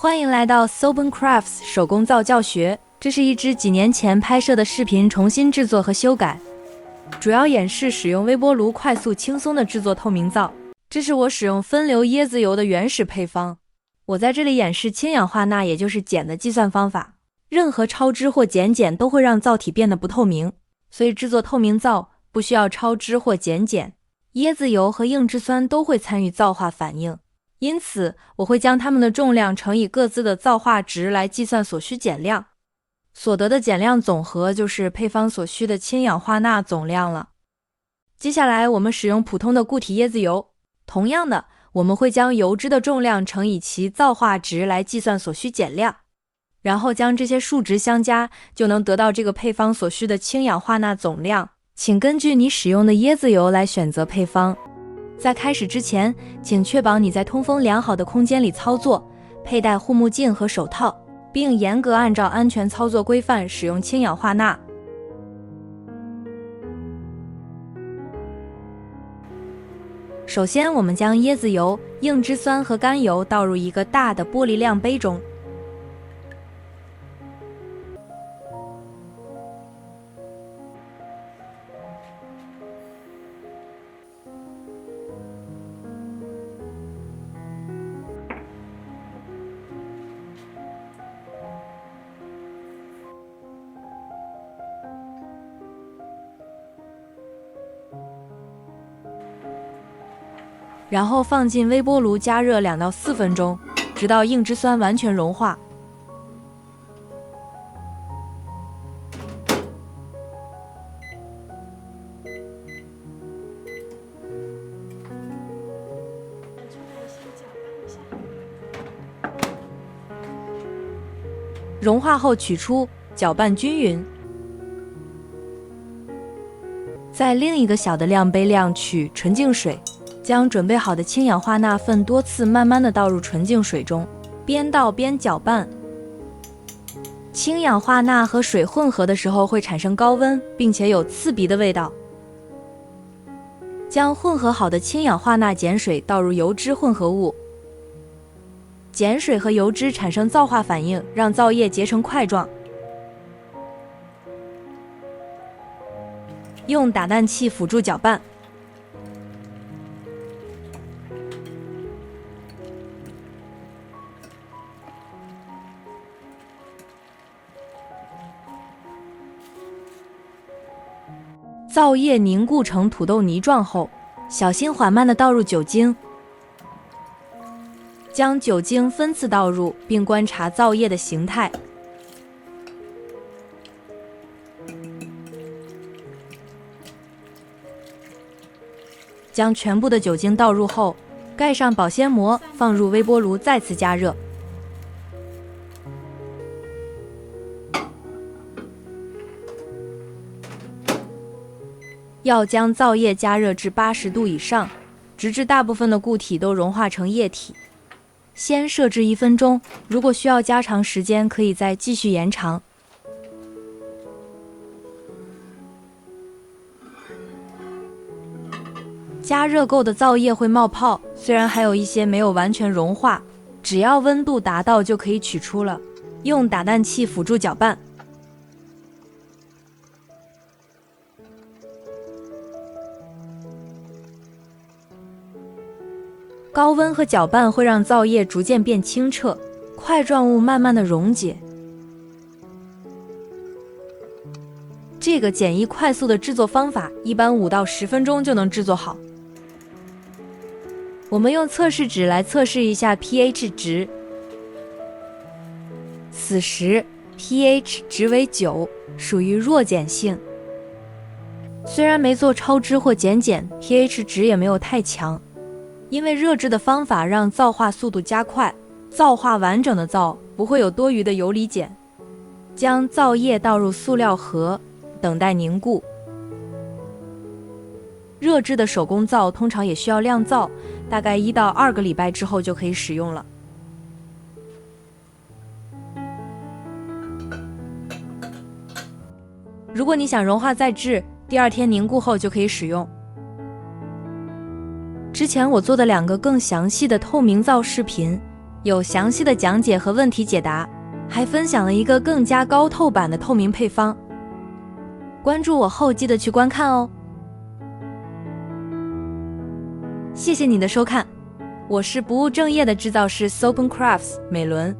欢迎来到 Soben Crafts 手工皂教学。这是一支几年前拍摄的视频，重新制作和修改，主要演示使用微波炉快速轻松的制作透明皂。这是我使用分流椰子油的原始配方。我在这里演示氢氧化钠，也就是碱的计算方法。任何超支或减碱都会让皂体变得不透明，所以制作透明皂不需要超支或减碱。椰子油和硬脂酸都会参与皂化反应，因此我会将它们的重量乘以各自的皂化值来计算所需碱量。所得的碱量总和就是配方所需的氢氧化钠总量了。接下来我们使用普通的固体椰子油，同样的，我们会将油脂的重量乘以其皂化值来计算所需碱量，然后将这些数值相加，就能得到这个配方所需的氢氧化钠总量。请根据你使用的椰子油来选择配方。在开始之前，请确保你在通风良好的空间里操作，佩戴护目镜和手套，并严格按照安全操作规范使用氢氧化钠。首先，我们将椰子油、硬脂酸和甘油倒入一个大的玻璃量杯中。然后放进微波炉加热2到4分钟，直到硬脂酸完全融化。融化后取出，搅拌均匀。在另一个小的量杯量取纯净水。将准备好的氢氧化钠分多次慢慢地倒入纯净水中，边倒边搅拌。氢氧化钠和水混合的时候会产生高温，并且有刺鼻的味道。将混合好的氢氧化钠碱水倒入油脂混合物，碱水和油脂产生皂化反应，让皂液结成块状。用打蛋器辅助搅拌。皂液凝固成土豆泥状后，小心缓慢地倒入酒精，将酒精分次倒入，并观察皂液的形态。将全部的酒精倒入后，盖上保鲜膜，放入微波炉再次加热。要将皂液加热至80度以上，直至大部分的固体都融化成液体。先设置1分钟，如果需要加长时间，可以再继续延长。加热够的皂液会冒泡，虽然还有一些没有完全融化，只要温度达到就可以取出了。用打蛋器辅助搅拌。高温和搅拌会让皂液逐渐变清澈，块状物慢慢的溶解。这个简易快速的制作方法，一般5到10分钟就能制作好。我们用测试纸来测试一下 pH 值。此时 pH 值为9，属于弱碱性。虽然没做超支或减碱， pH 值也没有太强。因为热制的方法让皂化速度加快，皂化完整的皂不会有多余的游离碱。将皂液倒入塑料盒，等待凝固。热制的手工皂通常也需要晾皂，大概1到2个礼拜之后就可以使用了。如果你想融化再制，第2天凝固后就可以使用。之前我做的2个更详细的透明皂视频，有详细的讲解和问题解答，还分享了一个更加高透版的透明配方。关注我后记得去观看哦。谢谢你的收看，我是不务正业的制造师 Soap and Crafts 美伦。